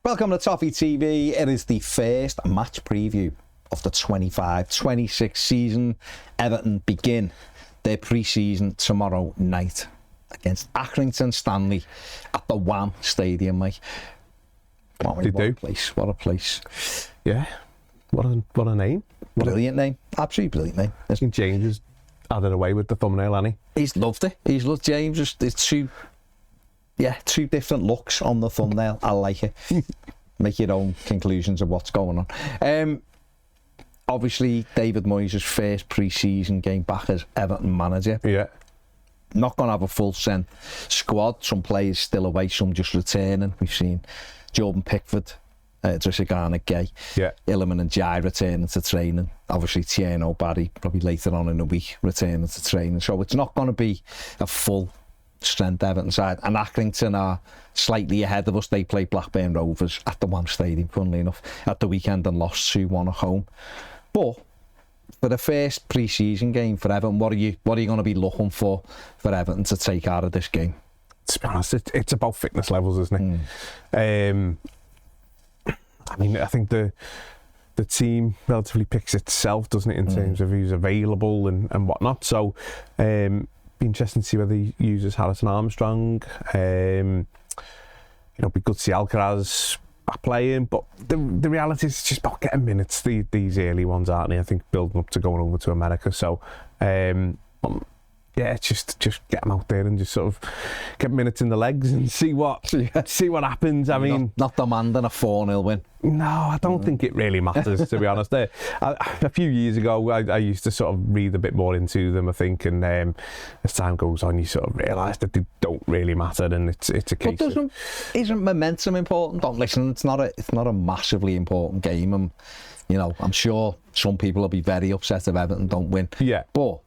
Welcome to Toffee TV. It is the first match preview of the 25-26 season. Everton begin their pre-season tomorrow night against Accrington Stanley at the Wham Stadium, mate. What a place. Yeah. What a name. Brilliant name. Absolutely brilliant name. I think James has added away with the thumbnail, hasn't he? He's loved it. He's loved James. It's two different looks on the thumbnail. I like it. Make your own conclusions of what's going on. Obviously, David Moyes' first pre-season game back as Everton manager. Yeah. Not going to have a full squad. Some players still away, some just returning. We've seen Jordan Pickford, Idrissa Gana Gueye, Iliman Ndiaye returning to training. Obviously, Tierno Barry probably later on in the week returning to training. So it's not going to be a full strength Everton side, and Accrington are slightly ahead of us. They play Blackburn Rovers at the Wham Stadium, funnily enough, at the weekend and lost 2-1 at home. But for the first pre-season game for Everton, what are you going to be looking for Everton to take out of this game? To be honest, it's about fitness levels, isn't it? I mean, I think the team relatively picks itself, doesn't it, in terms of who's available and whatnot. So be interesting to see whether he uses Harrison Armstrong. Be good to see Alcaraz playing, but the reality is it's just about getting minutes. These early ones, aren't they? I think building up to going over to America. So it's just get them out there and just sort of get minutes in the legs and see what happens. I mean, not demanding a 4-0 win. No, I don't think it really matters, to be honest. A few years ago, I used to sort of read a bit more into them, I think, and as time goes on, you sort of realise that they don't really matter, and it's a case. But isn't momentum important? Don't listen. It's not a massively important game, and I'm sure some people will be very upset if Everton don't win. Yeah, but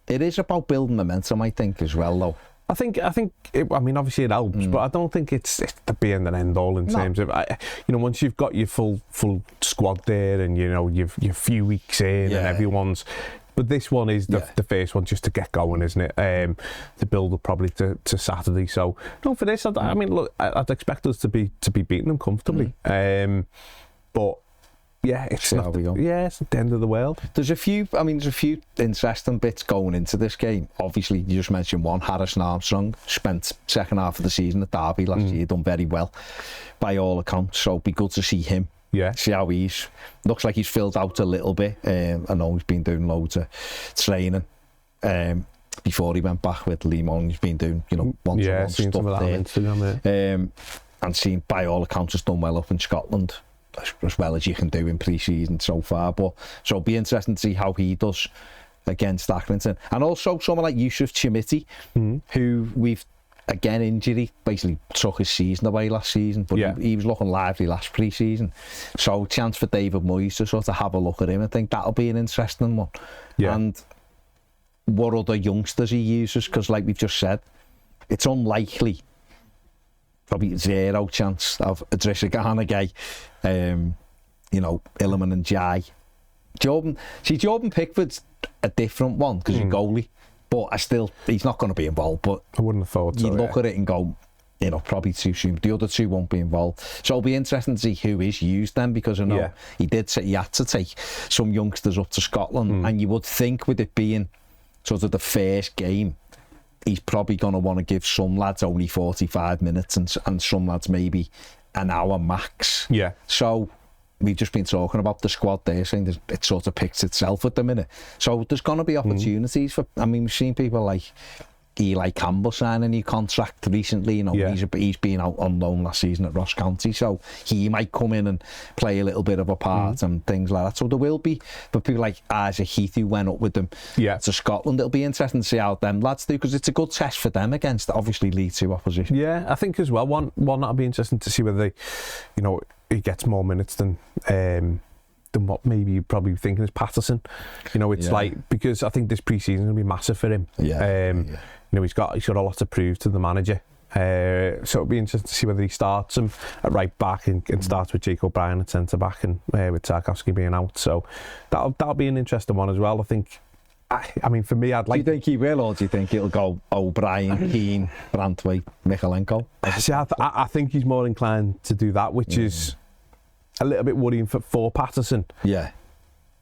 it is about building momentum, I think, as well, though. I think obviously it helps, but I don't think it's the be and end all in terms of, once you've got your full squad there and, you've few weeks in and everyone's, but this one is the first one just to get going, isn't it? To build up probably to Saturday. So, no, for this, I'd expect us to be beating them comfortably. But it's not the end of the world. There's a few interesting bits going into this game. Obviously, you just mentioned one, Harrison Armstrong, spent second half of the season at Derby last year, done very well by all accounts, so it'd be good to see him. Yeah. See how looks like he's filled out a little bit. I know he's been doing loads of training. Before he went back with Iliman, he's been doing, one-to-one stuff there. Instagram, and seen by all accounts has done well up in Scotland, as well as you can do in pre-season so far. But so it'll be interesting to see how he does against Accrington. And also someone like Yusuf Chimiti, who we've, again, injury basically took his season away last season, but he was looking lively last pre-season. So chance for David Moyes to sort of have a look at him. I think that'll be an interesting one. Yeah. And what other youngsters he uses, because like we've just said, it's unlikely, probably zero chance of Idrissa Gana Gueye, Iliman Ndiaye. Jordan Pickford's a different one because he's a goalie, but he's not going to be involved. But I wouldn't have thought so. You look at it and go, probably too soon. The other two won't be involved. So it'll be interesting to see who is used then, because I know he did say he had to take some youngsters up to Scotland, and you would think with it being sort of the first game, he's probably going to want to give some lads only 45 minutes and some lads maybe an hour max. Yeah. So we've just been talking about the squad there, saying it sort of picks itself at the minute. So there's going to be opportunities for. We've seen people like Eli Campbell sign a new contract recently. He's been out on loan last season at Ross County, so he might come in and play a little bit of a part and things like that. So there will be, but people like Isaac Heath, who went up with them to Scotland, it'll be interesting to see how them lads do, because it's a good test for them against obviously League 2 opposition. Yeah, I think as well, one that'll be interesting to see whether he gets more minutes than what maybe you're probably thinking is Patterson. It's like, because I think this pre-season is going to be massive for him. He's got a lot to prove to the manager. So it'll be interesting to see whether he starts him at right back and starts with Jake O'Brien at centre back, and with Tarkowski being out. So that'll be an interesting one as well. I think I mean, for me, I'd like... Do you think he will, or do you think it'll go O'Brien, Keane, Brantwaite, Mykolenko? See, I think he's more inclined to do that, which is a little bit worrying for Patterson. Yeah.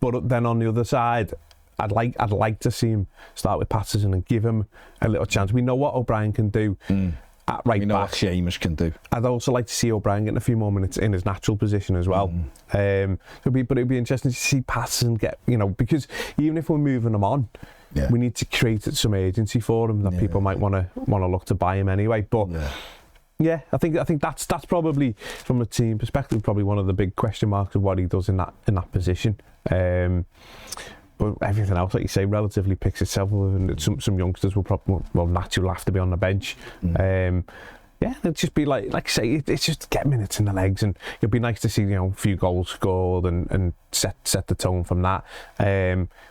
But then on the other side, I'd like to see him start with Patterson and give him a little chance. We know what O'Brien can do at right back. We know what Seamus can do. I'd also like to see O'Brien getting a few more minutes in his natural position as well. But it'd be interesting to see Patterson get, because even if we're moving him on, we need to create some agency for him that people might want to look to buy him anyway. But I think that's probably, from a team perspective, probably one of the big question marks of what he does in that position. But everything else, like you say, relatively picks itself. And some youngsters will naturally have to be on the bench. It'd just be like I say, it's just get minutes in the legs, and it'd be nice to see a few goals scored and set the tone from that.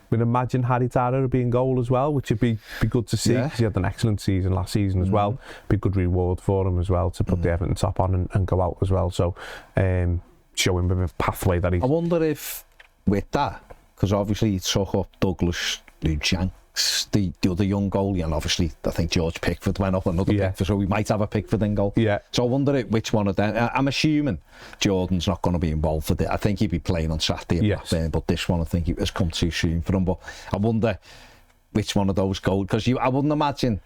We'd imagine Harry Tara would be in goal as well, which would be good to see, because he had an excellent season last season as well. Be a good reward for him as well to put the Everton top on and go out as well. So show him a pathway that he's... I wonder if with that, because obviously he took up Douglas Lujanks, the other young goalie, and obviously I think George Pickford went up another Pickford, so we might have a Pickford in goal. So I wonder which one of them. I'm assuming Jordan's not going to be involved for this. I think he'd be playing on Saturday, but this one I think it has come too soon for him. But I wonder which one of those goals, because I wouldn't imagine.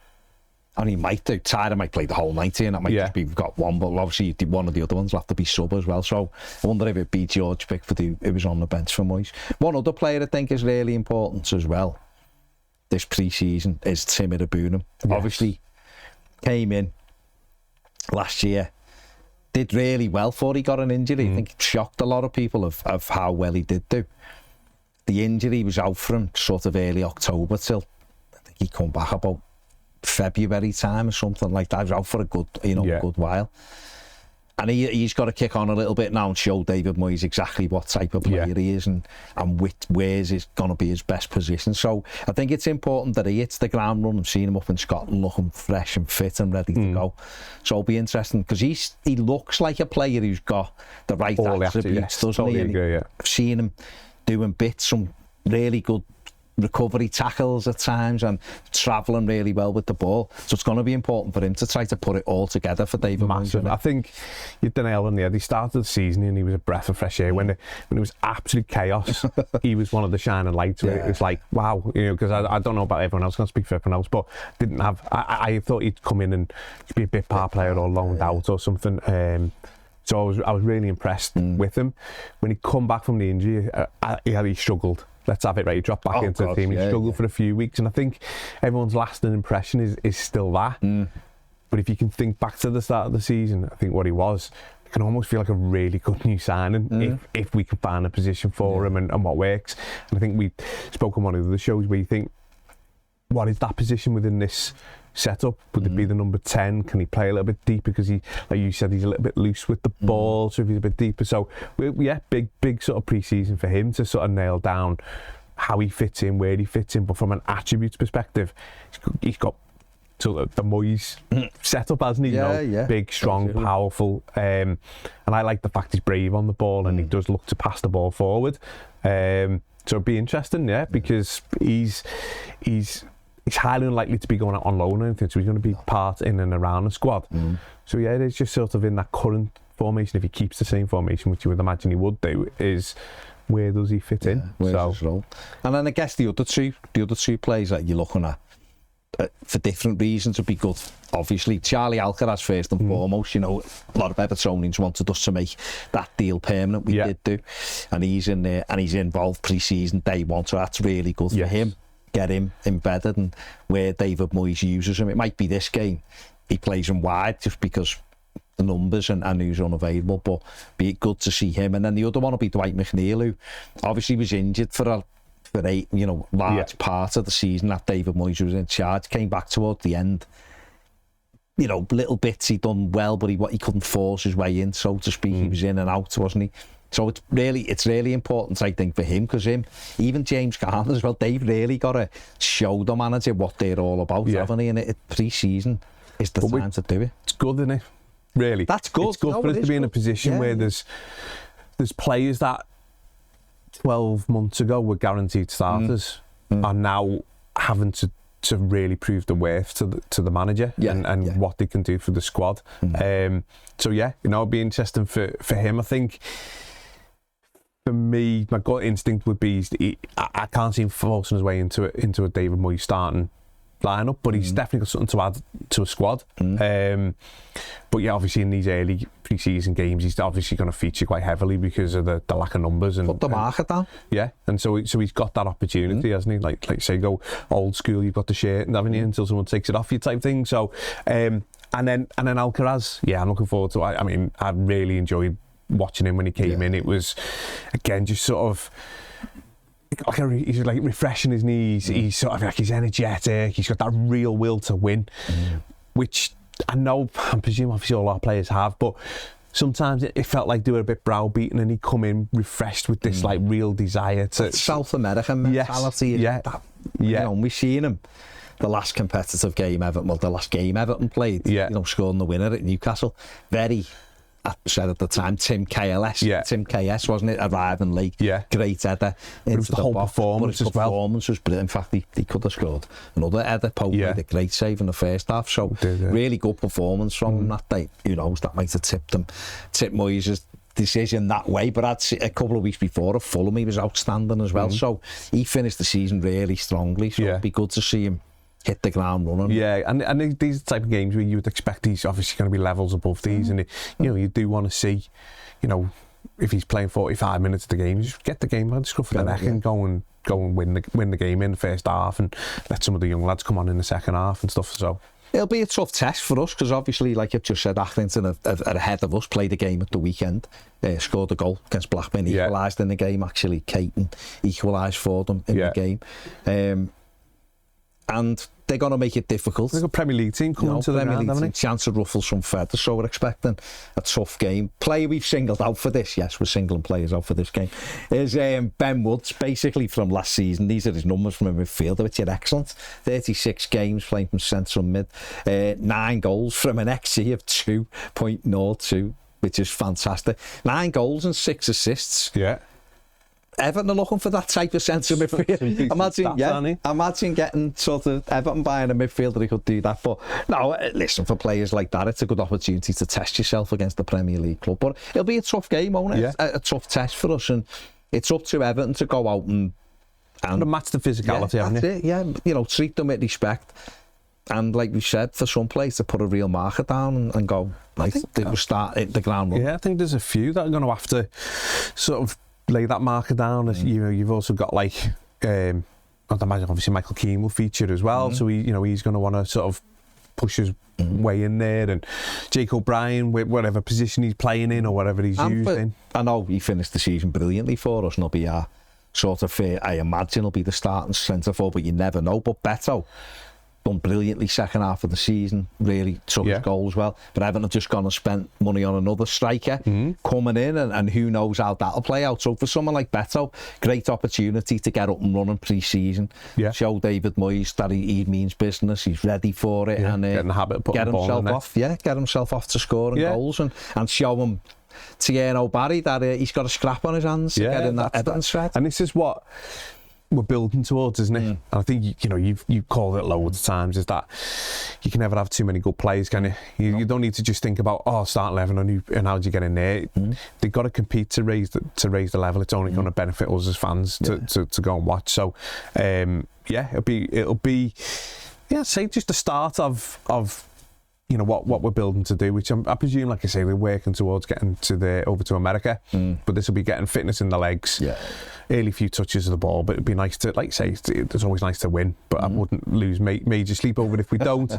And he might do. Tyler might play the whole 90, and that might just be, we've got one, but obviously one of the other ones will have to be sub as well. So I wonder if it'd be George Pickford who was on the bench for Moyes. One other player I think is really important as well this pre-season is Timmy Abunim. Obviously came in last year, did really well before he got an injury. I think it shocked a lot of people of how well he did do. The injury was out for him sort of early October till I think he come back about February time or something like that. He was out for a good, good while. And he's got to kick on a little bit now and show David Moyes exactly what type of player he is and where's is going to be his best position. So I think it's important that he hits the ground running. I've seen him up in Scotland looking fresh and fit and ready to go. So it'll be interesting because he looks like a player who's got the right attributes, doesn't he? Agree, I've seen him doing some really good recovery tackles at times and travelling really well with the ball. So it's going to be important for him to try to put it all together for David Moyes. I think you did nail on the head. He started the season and he was a breath of fresh air. When it was absolute chaos, he was one of the shining lights. Where it was like, wow, because I don't know about everyone else, I can't speak for everyone else, but didn't have. I thought he'd come in and be a bit par player or loaned out or something. So I was really impressed with him. When he come back from the injury, he struggled. Let's have it right. He dropped back into the team. He struggled for a few weeks, and I think everyone's lasting impression is still that. But if you can think back to the start of the season, I think what he was, it can almost feel like a really good new signing if we can find a position for him and what works. And I think we spoke on one of the shows where you think, what is that position within this setup? Would it be the number 10? Can he play a little bit deeper? Because he, like you said, he's a little bit loose with the ball, so if he's a bit deeper. So big sort of pre-season for him to sort of nail down how he fits in, where he fits in. But from an attributes perspective, he's got sort of the Moyes setup, hasn't he? Big, strong, powerful. And I like the fact he's brave on the ball and he does look to pass the ball forward. So it'd be interesting, because he's highly unlikely to be going out on loan or anything, so he's going to be part in and around the squad. So it is just sort of in that current formation, if he keeps the same formation, which you would imagine he would do, is where does he fit in? Where's his role? And then I guess the other two players that you're looking at for different reasons would be good. Obviously, Charlie Alcaraz first and foremost. A lot of Evertonians wanted us to make that deal permanent. We did do, and he's in there and he's involved pre-season day one, so that's really good for him. Get him embedded and where David Moyes uses him. It might be this game he plays him wide just because the numbers and who's unavailable, but be good to see him. And then the other one will be Dwight McNeil, who obviously was injured for a large part of the season that David Moyes was in charge. Came back towards the end. Little bits he done well, but he couldn't force his way in, so to speak. He was in and out, wasn't he? So it's really important, I think, for him, because even James Garner as well, they've really got to show the manager what they're all about, haven't they? And pre-season is the time to do it. It's good, isn't it? Really, that's good. It's good for us to be in a position where there's players that 12 months ago were guaranteed starters, are now having to really prove the worth to the manager and what they can do for the squad. So yeah, it'd be interesting for him. I think for me, my gut instinct would be I can't see him forcing his way into a David Moyes starting lineup, but he's definitely got something to add to a squad. But yeah, obviously in these early pre-season games, he's obviously going to feature quite heavily because of the lack of numbers and put the market down. Yeah, and so he's got that opportunity, hasn't he? Like say, go old school. You've got the shirt, haven't you, until someone takes it off you, type thing. So, and then Alcaraz. Yeah, I'm looking forward to it. I mean, I really enjoyed watching him when he came in. It was again just sort of. He's like refreshing his knees. He's sort of like he's energetic. He's got that real will to win, which I presume obviously all our players have, but sometimes it felt like they were a bit browbeaten, and he'd come in refreshed with this like real desire to South American mentality. We've seen him. The last competitive game the last game Everton played, scoring the winner at Newcastle. Very. I said at the time, Tim KS, wasn't it? Arriving late, great header. It was the whole performance as well. Performance was brilliant. In fact, he could have scored another header. Pope made a great save in the first half. So really good performance from him that day. Who knows, that might have tipped Moyes' decision that way. But I'd see a couple of weeks before at Fulham, he was outstanding as well. So he finished the season really strongly. So it'd be good to see him hit the ground running. Yeah, and these type of games where you would expect he's obviously going to be levels above these, and you do want to see, if he's playing 45 minutes of the game, just get the game by the scruff of the neck and go and win the game in the first half, and let some of the young lads come on in the second half and stuff. So it'll be a tough test for us because obviously, like you've just said, Accrington are ahead of us. Played a game at the weekend, scored a goal against Blackburn, equalised in the game. Actually, Caton equalised for them in the game. And they're going to make it difficult. They've got a Premier League team coming to the ground, haven't they? Chance of ruffles from feathers, so we're expecting a tough game. Player we've singled out for this, yes, we're singling players out for this game, is Ben Woods, basically from last season. These are his numbers from a midfielder, which are excellent. 36 games playing from central mid, 9 goals from an XG of 2.02, which is fantastic. 9 goals and 6 assists. Yeah. Everton are looking for that type of centre midfield. Imagine getting sort of Everton buying a midfielder who could do that. But no, listen, for players like that, it's a good opportunity to test yourself against the Premier League club. But it'll be a tough game, won't it? A tough test for us, and it's up to Everton to go out and match the physicality, haven't you? Yeah, treat them with respect. And like we said, for some players to put a real marker down and go, they will start at the ground run. Yeah, I think there's a few that are going to have to sort of lay that marker down. You've also got like I'd imagine obviously Michael Keane will feature as well, so he's going to want to sort of push his way in there, and Jake O'Brien with whatever position he's playing in or whatever he's using. I know he finished the season brilliantly for us, and he'll be our sort of I imagine he'll be the starting centre forward, but you never know. But Beto done brilliantly second half of the season, really took his goal as well. But Everton have just gone and spent money on another striker coming in, and who knows how that'll play out. So for someone like Beto, great opportunity to get up and running pre-season, show David Moyes that he means business, he's ready for it, and get in the habit of putting get himself off. Get himself off to scoring goals and show him Tierno Barry that he's got a scrap on his hands to get in that Everton side. And this is what we're building towards, isn't it? And I think you've called it loads of times, is that you can never have too many good players, can you? You don't need to just think about starting 11 and how do you get in there. They've got to compete to raise the level. It's only going to benefit us as fans to go and watch. So it'll be say just the start of what we're building to do, which I presume, like I say, we're working towards getting over to America, but this will be getting fitness in the legs, early few touches of the ball. But it'd be nice to, like say, it's always nice to win, but I wouldn't lose major sleep over it if we don't.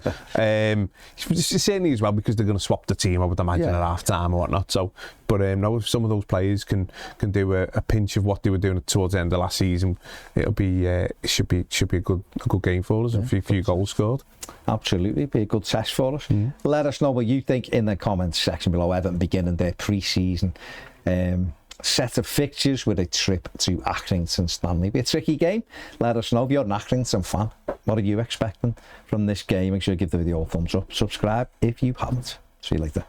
Certainly as well, because they're going to swap the team, I would imagine, at half time or whatnot. So, but no, if some of those players can do a pinch of what they were doing towards the end of last season, it'll be it should be a good game for us, and a few goals scored. Absolutely, be a good test for us. Let us know what you think in the comments section below. Everton beginning their pre-season set of fixtures with a trip to Accrington Stanley. Be a tricky game. Let us know if you're an Accrington fan. What are you expecting from this game? Make sure you give the video a thumbs up. Subscribe if you haven't. See you later.